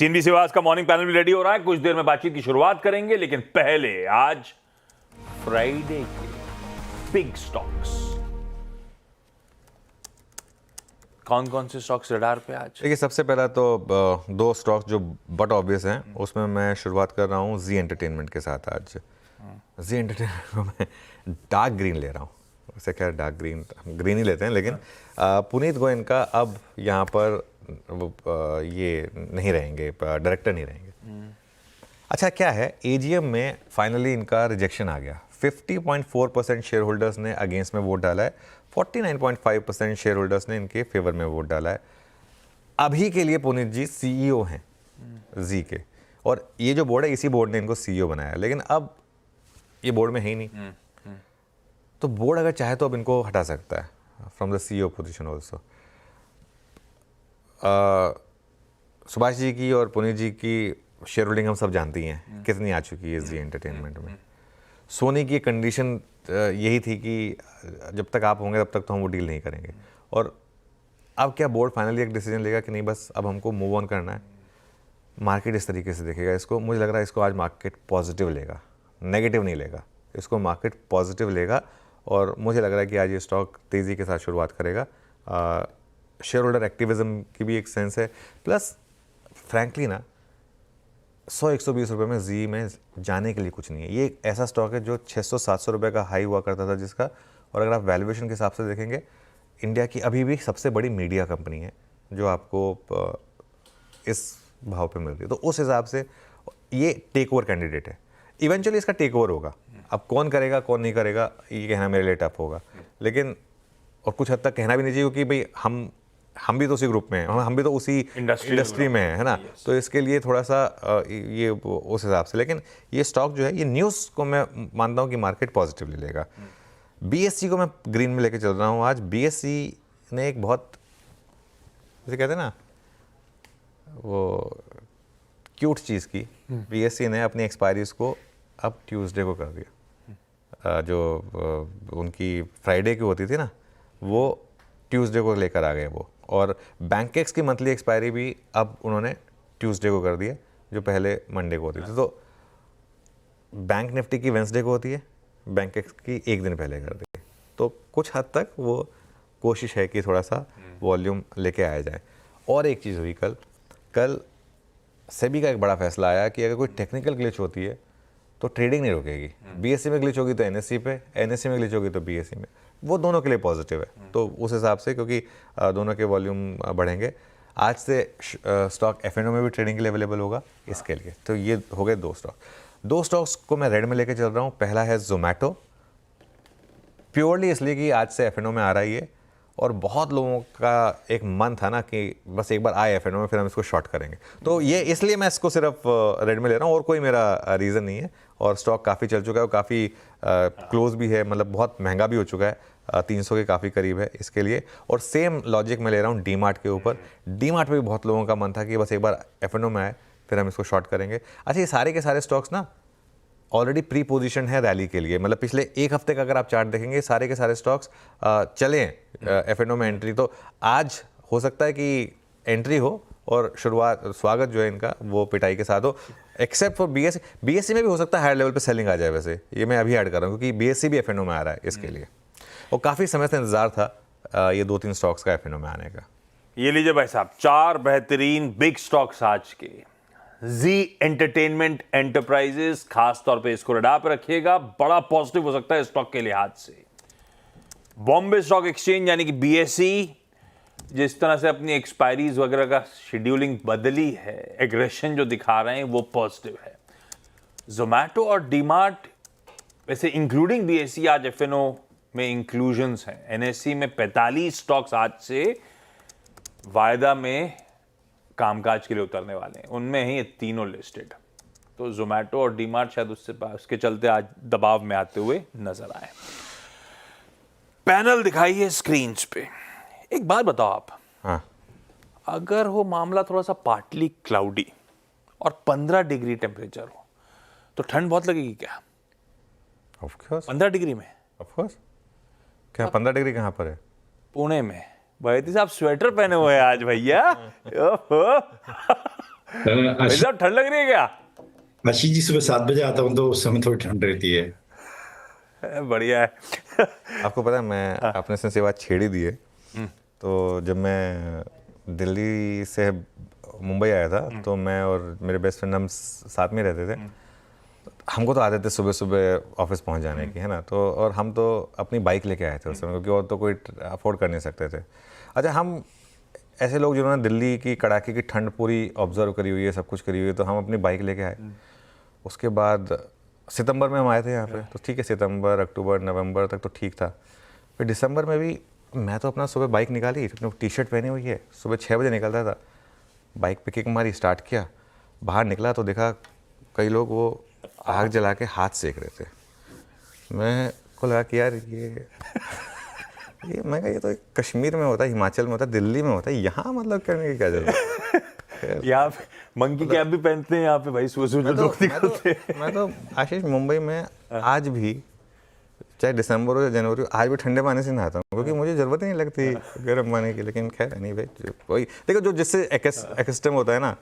CNBC आवाज का morning panel भी रेडी हो रहा है, कुछ देर में बातचीत की शुरुआत करेंगे, लेकिन पहले आज फ्राइडे के बिग स्टॉक्स, कौन कौन से स्टॉक्स रडार पे आज? देखिए, सबसे पहला तो दो स्टॉक्स जो बट ऑब्वियस हैं, उसमें मैं शुरुआत कर रहा हूँ जी एंटरटेनमेंट के साथ। आज जी एंटरटेनमेंट को मैं डार्क ग्रीन ले रहा हूँ। वैसे क्या डार्क ग्रीन ही लेते हैं, लेकिन पुनीत गोयनका अब यहाँ पर ये नहीं रहेंगे, डायरेक्टर नहीं रहेंगे। अच्छा, क्या है, एजीएम में फाइनली इनका रिजेक्शन आ गया। 50.4% शेयर होल्डर्स ने अगेंस्ट में वोट डाला है, 49.5% शेयर होल्डर्स ने इनके फेवर में वोट डाला है। अभी के लिए पुनीत जी सीईओ हैं जी के, और ये जो बोर्ड है, इसी बोर्ड ने इनको सीईओ बनाया, लेकिन अब ये बोर्ड में है ही नहीं। तो बोर्ड अगर चाहे तो अब इनको हटा सकता है from the CEO position also. Subhash ji की और पुनीत जी की शेयर होल्डिंग हम सब जानती हैं कितनी आ चुकी है जी एंटरटेनमेंट में। सोनी की कंडीशन यही थी कि जब तक आप होंगे तब तक तो हम वो डील नहीं करेंगे। और अब क्या बोर्ड फाइनली एक डिसीजन लेगा कि नहीं, बस अब हमको मूव ऑन करना है। मार्केट इस तरीके से देखेगा इसको। मुझे लग रहा है इसको आज मार्केट पॉजिटिव लेगा, नेगेटिव नहीं लेगा, इसको मार्केट पॉजिटिव लेगा। और मुझे लग रहा है कि आज ये स्टॉक तेज़ी के साथ शुरुआत करेगा। शेयर होल्डर एक्टिविज्म की भी एक सेंस है, प्लस फ्रैंकली ना 100-120 रुपये में जी में जाने के लिए कुछ नहीं है। ये एक ऐसा स्टॉक है जो 600-700 रुपये का हाई हुआ करता था जिसका, और अगर आप वैल्यूएशन के हिसाब से देखेंगे, इंडिया की अभी भी सबसे बड़ी मीडिया कंपनी है जो आपको इस भाव पे मिल रही है। तो उस हिसाब से ये टेक ओवर कैंडिडेट है। इवेंचुअली इसका टेक ओवर होगा। अब कौन करेगा कौन नहीं करेगा ये कहना मेरे लिए टफ होगा, लेकिन और कुछ हद तक कहना भी नहीं चाहिए, क्योंकि भाई हम भी तो उसी ग्रुप में हैं, हम भी तो उसी इंडस्ट्री में है ना। तो इसके लिए थोड़ा सा ये उस हिसाब से। लेकिन ये स्टॉक जो है, ये न्यूज़ को मैं मानता हूँ कि मार्केट पॉजिटिवली लेगा। बीएससी को मैं ग्रीन में लेके चल रहा हूँ आज। बीएससी ने एक बहुत, जैसे कहते हैं ना, वो क्यूट चीज़ की। बीएससी ने अपनी एक्सपायरीज को अब ट्यूसडे को कर दिया। जो उनकी फ्राइडे की होती थी ना, वो ट्यूसडे को लेकर आ गए वो। और बैंकेक्स की मंथली एक्सपायरी भी अब उन्होंने ट्यूसडे को कर दी है, जो पहले मंडे को होती थी। तो बैंक निफ्टी की वेंसडे को होती है, बैंकेक्स की एक दिन पहले कर दी है। तो कुछ हद तक वो कोशिश है कि थोड़ा सा वॉल्यूम लेके आया जाए। और एक चीज़ हुई कल सेबी का एक बड़ा फैसला आया कि अगर कोई टेक्निकल ग्लिच होती है तो ट्रेडिंग नहीं रुकेगी। बीएससी में ग्लिच होगी तो एनएससी पे, एनएससी में ग्लिच होगी तो बीएससी में। वो दोनों के लिए पॉजिटिव है। तो उस हिसाब से, क्योंकि दोनों के वॉल्यूम बढ़ेंगे, आज से स्टॉक एफएनओ में भी ट्रेडिंग के लिए अवेलेबल होगा इसके लिए। तो ये हो गए दो स्टॉक्स को मैं रेड में लेके चल रहा हूँ। पहला है जोमैटो, प्योरली इसलिए कि आज से एफएनओ में आ रहा है ये, और बहुत लोगों का एक मन था ना कि बस एक बार आए एफएनओ में, फिर हम इसको शॉर्ट करेंगे। तो ये इसलिए मैं इसको सिर्फ रेड में ले रहा हूँ, और कोई मेरा रीज़न नहीं है। और स्टॉक काफ़ी चल चुका है और काफ़ी क्लोज भी है, मतलब बहुत महंगा भी हो चुका है, 300 के काफ़ी करीब है इसके लिए। और सेम लॉजिक में ले रहा हूँ डीमार्ट के ऊपर। डीमार्ट पे भी बहुत लोगों का मन था कि बस एक बार एफएनओ में आए, फिर हम इसको शॉर्ट करेंगे। अच्छा, ये सारे के सारे स्टॉक्स ना ऑलरेडी प्री पोजीशन है रैली के लिए। मतलब पिछले एक हफ्ते का अगर आप चार्ट देखेंगे, सारे के सारे स्टॉक्स चले एफएनओ में एंट्री। तो आज हो सकता है कि एंट्री हो और स्वागत जो है इनका वो पिटाई के साथ हो, एक्सेप्ट फॉर बीएससी। बीएससी में भी हो सकता है हायर लेवल पे सेलिंग आ जाए। वैसे ये मैं अभी ऐड कर रहा हूँ क्योंकि बीएससी भी एफएनओ में आ रहा है इसके लिए, और काफ़ी समय से इंतजार था ये 2-3 स्टॉक्स का एफएनओ में आने का। ये लीजिए भाई साहब, 4 बेहतरीन बिग स्टॉक्स आज के। जी एंटरटेनमेंट एंटरप्राइजेस, खास तौर पे इसको रडार पे रखिएगा, बड़ा पॉजिटिव हो सकता है स्टॉक के लिहाज से। बॉम्बे स्टॉक एक्सचेंज यानी कि बीएसई जिस तरह से अपनी एक्सपायरीज वगैरह का शेड्यूलिंग बदली है, एग्रेशन जो दिखा रहे हैं वो पॉजिटिव है। जोमैटो और डीमार्ट, वैसे इंक्लूडिंग बीएसई, आज एफएनओ में इंक्लूजन्स हैं। एनएससी में 45 स्टॉक्स आज से वायदा में कामकाज के लिए उतरने वाले हैं, उनमें ही ये तीनों लिस्टेड। तो जोमैटो और डीमार्ट शायद उसके चलते आज दबाव में आते हुए नजर आए। पैनल दिखाइए स्क्रीन पे। एक बात बताओ आप, हाँ, अगर हो मामला थोड़ा सा पार्टली क्लाउडी और 15 डिग्री टेम्परेचर हो तो ठंड बहुत लगेगी क्या? ऑफ कोर्स 15 डिग्री में? Of course. क्या 15 डिग्री कहाँ पर है? पुणे में। भाई साहब स्वेटर पहने हुए हैं आज भैया। भाई साहब ठंड लग रही है क्या? आशीष जी, सुबह 7 बजे आता हूँ तो उस समय थोड़ी ठंड रहती है। बढ़िया है। आपको पता है, मैं आपने से ये बात छेड़ी दी है। तो जब मैं दिल्ली से मुंबई आया था तो मैं और मेरे बेस्ट फ्रेंड हम साथ में रहते थे। हमको तो आदत है सुबह सुबह ऑफिस पहुंच जाने की, है ना। तो और हम तो अपनी बाइक लेके आए थे उस समय, क्योंकि और तो कोई अफोर्ड कर नहीं सकते थे। अच्छा, हम ऐसे लोग जिन्होंने दिल्ली की कड़ाके की ठंड पूरी ऑब्जर्व करी हुई है, सब कुछ करी हुई है, तो हम अपनी बाइक लेके आए। उसके बाद सितंबर में हम आए थे यहाँ पे, तो ठीक है, सितंबर अक्टूबर नवंबर तक तो ठीक था। फिर दिसंबर में भी मैं तो अपना सुबह बाइक निकाली, अपने टी शर्ट पहनी हुई है, सुबह 6 बजे निकलता था, बाइक पे किक मारी, स्टार्ट किया, बाहर निकला तो देखा कई लोग वो आग जला के हाथ सेक रहे थे। मैं को लगा कि यार ये मैं कहा, ये तो कश्मीर में होता है, हिमाचल में होता है, दिल्ली में होता है, यहाँ मतलब करने की क्या जरूरत है। यहाँ पे मंकी कैप भी पहनते हैं यहाँ पे भाई, सुबह सुबह लोग निकलते हैं। मैं तो आशीष मुंबई में आज भी, चाहे दिसंबर हो या जनवरी हो, आज भी ठंडे पानी से नहाता हूँ, क्योंकि मुझे ज़रूरत ही नहीं लगती गर्म पानी की। लेकिन खैर नहीं भाई, कोई देखो जो जिससे एक्सटम होता है ना,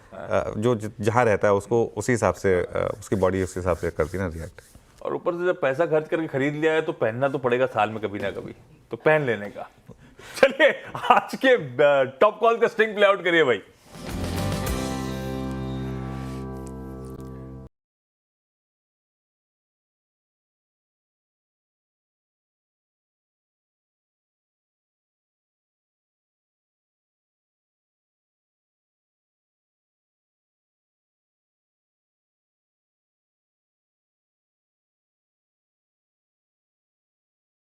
जो जहाँ रहता है उसको उसी हिसाब से उसकी बॉडी उस हिसाब से करती है ना रिएक्ट। और ऊपर से जब पैसा खर्च करके खरीद लिया है तो पहनना तो पड़ेगा साल में कभी ना कभी, तो पहन लेने का। चलिए आज के टॉप कॉल का स्टिंग प्ले आउट करिए भाई।